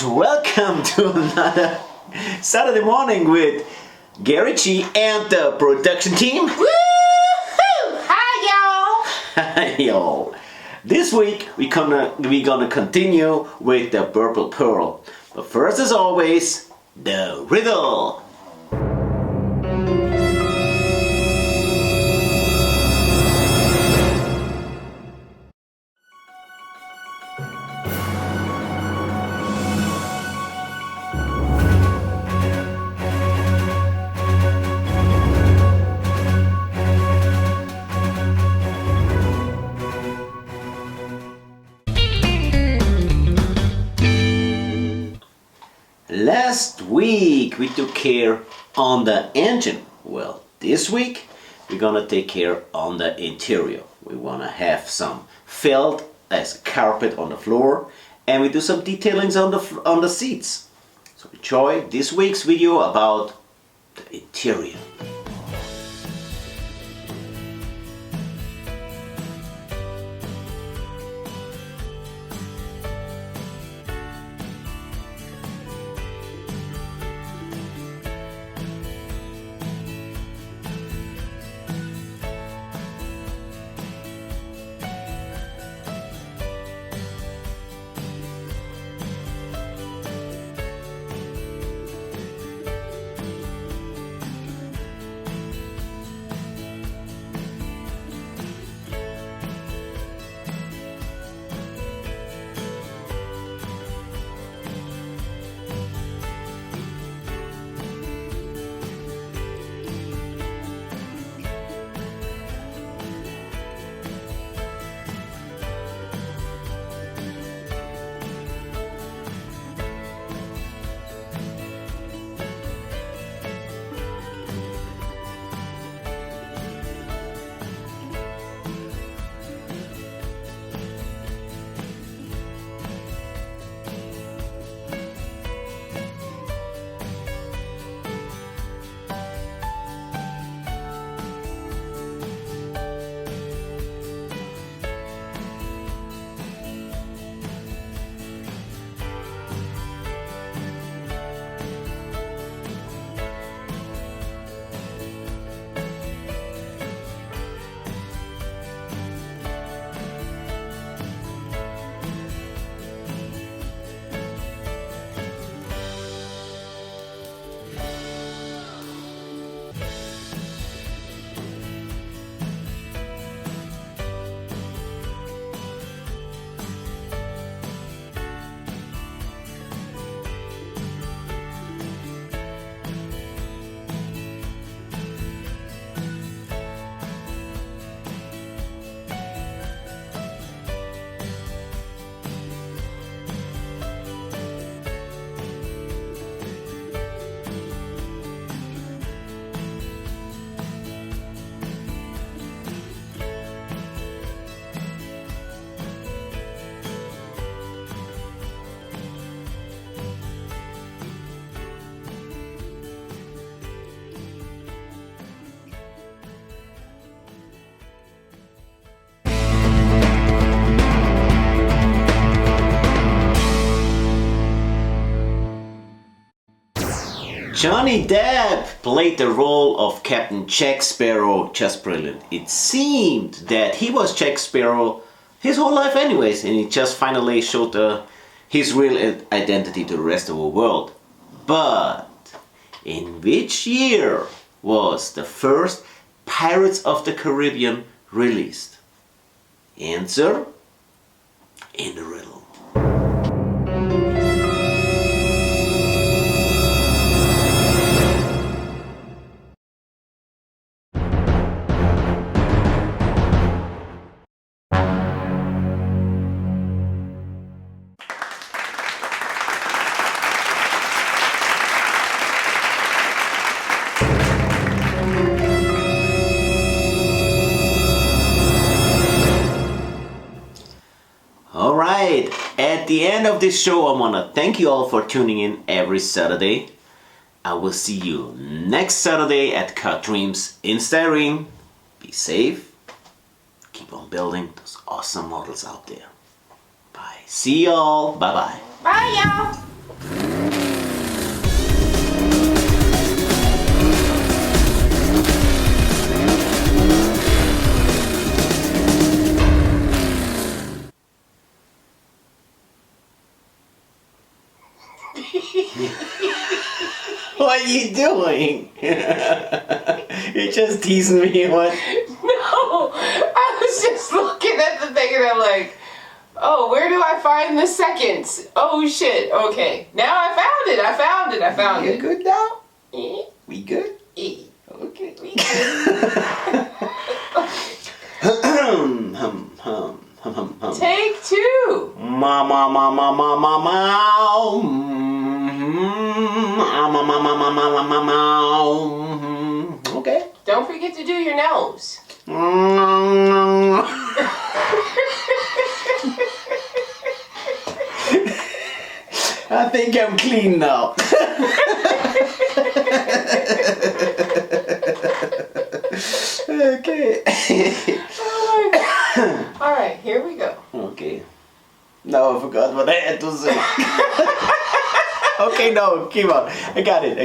welcome to another Saturday morning with Gary G and the production team. Woo-hoo! Hi y'all! Hi y'all. This week we're gonna continue with the purple pearl. But first, as always, the riddle. Last week we took care on the engine. Well, this week we're gonna take care on the interior. We wanna have some felt as carpet on the floor, and we do some detailings on the seats. So enjoy this week's video about the interior. Johnny Depp played the role of Captain Jack Sparrow just brilliant. It seemed that he was Jack Sparrow his whole life anyways, and he just finally showed his real identity to the rest of the world. But in which year was the first Pirates of the Caribbean released? Answer in the riddle. At the end of this show, I want to thank you all for tuning in every Saturday. I will see you next Saturday at Cut Dreams in Styrene. Be safe. Keep on building those awesome models out there. Bye. See y'all. Bye-bye. Bye, y'all. What are you doing? You're just teasing me. What? No, I was just looking at the thing and I'm like, oh, where do I find the seconds? Oh shit, okay. Now I found it, I found it, I found You it. good now? Eh, We good? eh, Okay. we good. Take two. Ma ma ma ma ma ma ma. Okay. Don't forget to do your nose. I think I'm clean now. Okay. Oh my God. Alright, here we go. Okay. Now I forgot what I had to say. Okay, no, keep on. I got it.